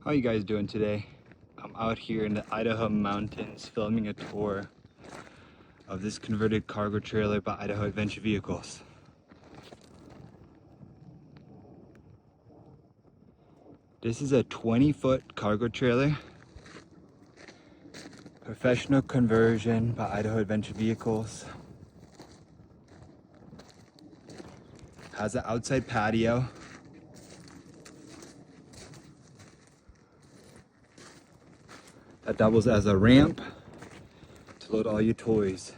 How you guys doing today? I'm out here in the Idaho mountains filming a tour of this converted cargo trailer by Idaho Adventure Vehicles. This is a 20-foot cargo trailer. Professional conversion by Idaho Adventure Vehicles. Has an outside patio. That doubles as a ramp to load all your toys.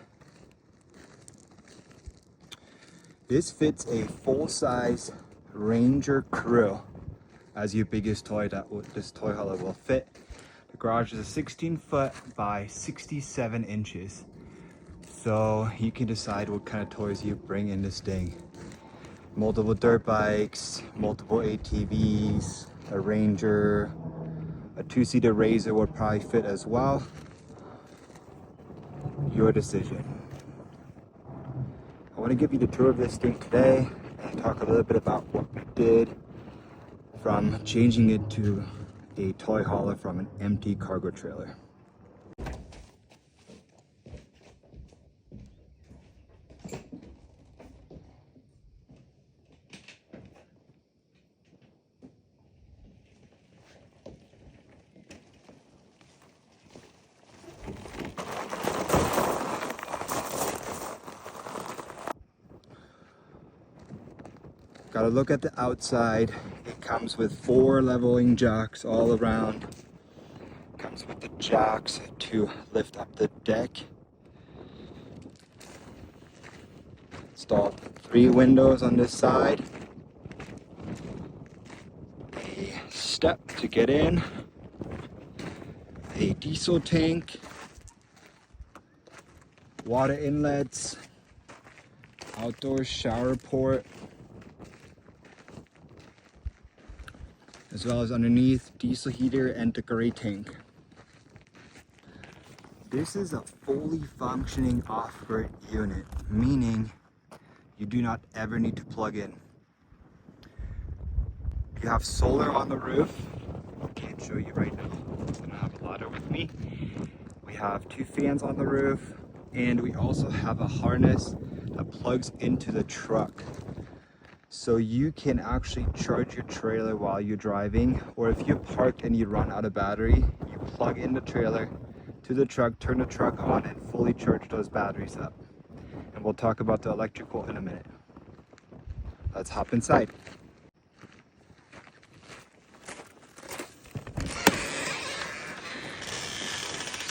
This fits a full-size Ranger crew as your biggest toy that this toy hauler will fit. The garage is a 16-foot by 67 inches. So you can decide what kind of toys you bring in this thing. Multiple dirt bikes, multiple ATVs, a Ranger, a two-seater Razor would probably fit as well. Your decision. I want to give you the tour of this thing today and talk a little bit about what we did from changing it to a toy hauler from an empty cargo trailer. Gotta look at the outside. It comes with 4 leveling jacks all around. Comes with the jacks to lift up the deck. Installed 3 windows on this side. A step to get in. A diesel tank. Water inlets. Outdoor shower port. As well as underneath, diesel heater and the gray tank. This is a fully functioning off-grid unit, meaning you do not ever need to plug in. You have solar on the roof. I can't show you right now. I'm gonna have a ladder with me. We have 2 fans on the roof, and we also have a harness that plugs into the truck. So you can actually charge your trailer while you're driving, or if you're parked and you run out of battery, you plug in the trailer to the truck, turn the truck on, and fully charge those batteries up. And we'll talk about the electrical in a minute. Let's hop inside.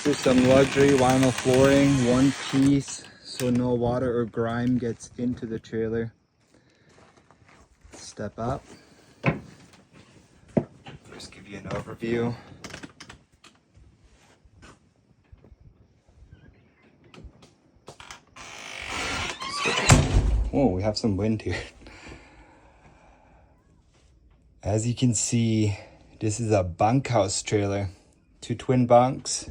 This is some luxury vinyl flooring, one piece, so no water or grime gets into the trailer. Step up. First give you an overview. Whoa, we have some wind here. As you can see, this is a bunkhouse trailer. 2 twin bunks,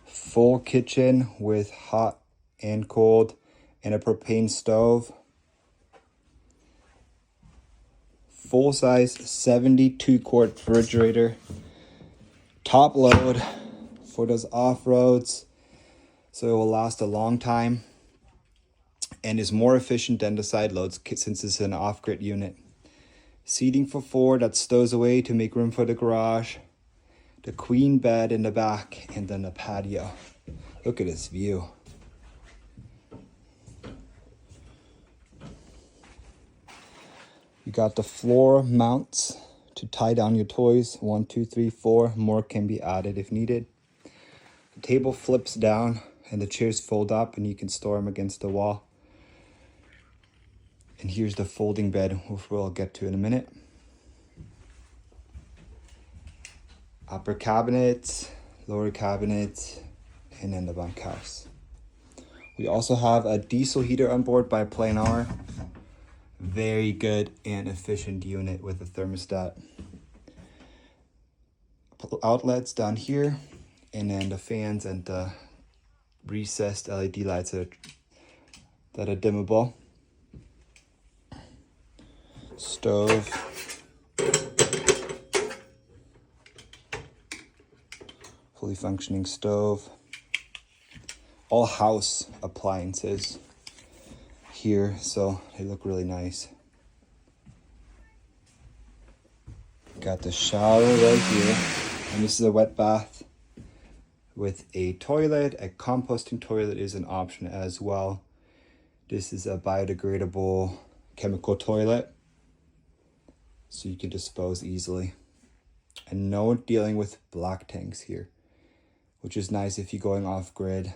full kitchen with hot and cold, and a propane stove. Full-size 72-quart refrigerator. Top load for those off-roads, so it will last a long time and is more efficient than the side loads since it's an off-grid unit. Seating for 4 that stows away to make room for the garage. The queen bed in the back, and then the patio. Look at this view. You got the floor mounts to tie down your toys. 1, 2, 3, 4. More can be added if needed. The table flips down and the chairs fold up and you can store them against the wall. And here's the folding bed, which we'll get to in a minute. Upper cabinet, lower cabinet, and then the bunkhouse. We also have a diesel heater on board by Planar. Very good and efficient unit with a thermostat. Outlets down here, and then the fans and the recessed LED lights that are dimmable. Stove. fully functioning stove. All house appliances here, so they look really nice. Got the shower right here, and this is a wet bath with a toilet. A composting toilet is an option as well. This is a biodegradable chemical toilet, so you can dispose easily. And no dealing with black tanks here, which is nice if you're going off grid,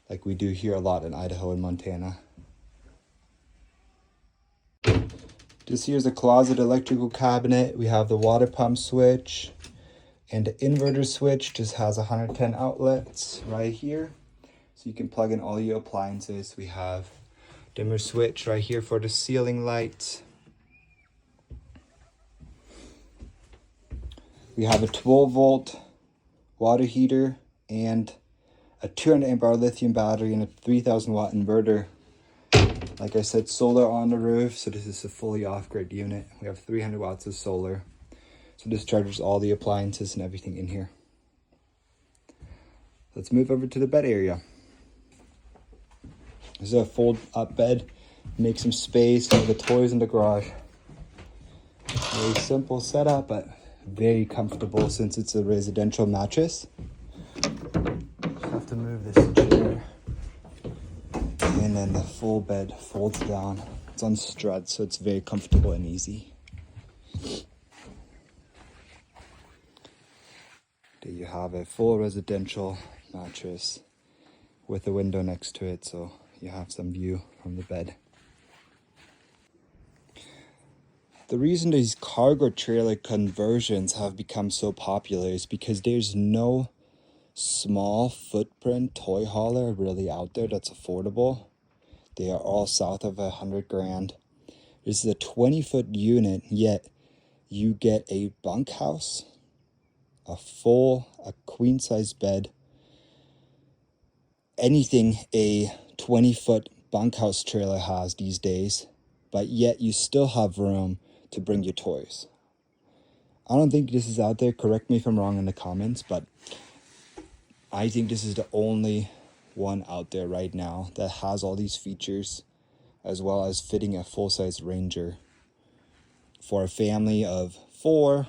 like we do here a lot in Idaho and Montana. This here's a closet electrical cabinet. We have the water pump switch and the inverter switch. Just has 110 outlets right here, so you can plug in all your appliances. We have dimmer switch right here for the ceiling lights. We have a 12-volt water heater and a 200 amp hour lithium battery and a 3000 watt inverter. Like I said, solar on the roof, so this is a fully off-grid unit. We have 300 watts of solar, so this charges all the appliances and everything in here. Let's move over to the bed area. This is a fold-up bed. Make some space for the toys in the garage. Very simple setup, but very comfortable since it's a residential mattress. Just have to move this chair. And then the full bed folds down. It's on struts, so it's very comfortable and easy. There you have a full residential mattress with a window next to it, so you have some view from the bed. The reason these cargo trailer conversions have become so popular is because there's no small footprint toy hauler really out there that's affordable. They are all south of $100,000. This is a 20-foot unit, yet you get a bunkhouse, a queen size bed, anything a 20-foot bunkhouse trailer has these days, but yet you still have room to bring your toys. I don't think this is out there. Correct me if I'm wrong in the comments, but I think this is the only one out there right now that has all these features, as well as fitting a full-size Ranger for a family of 4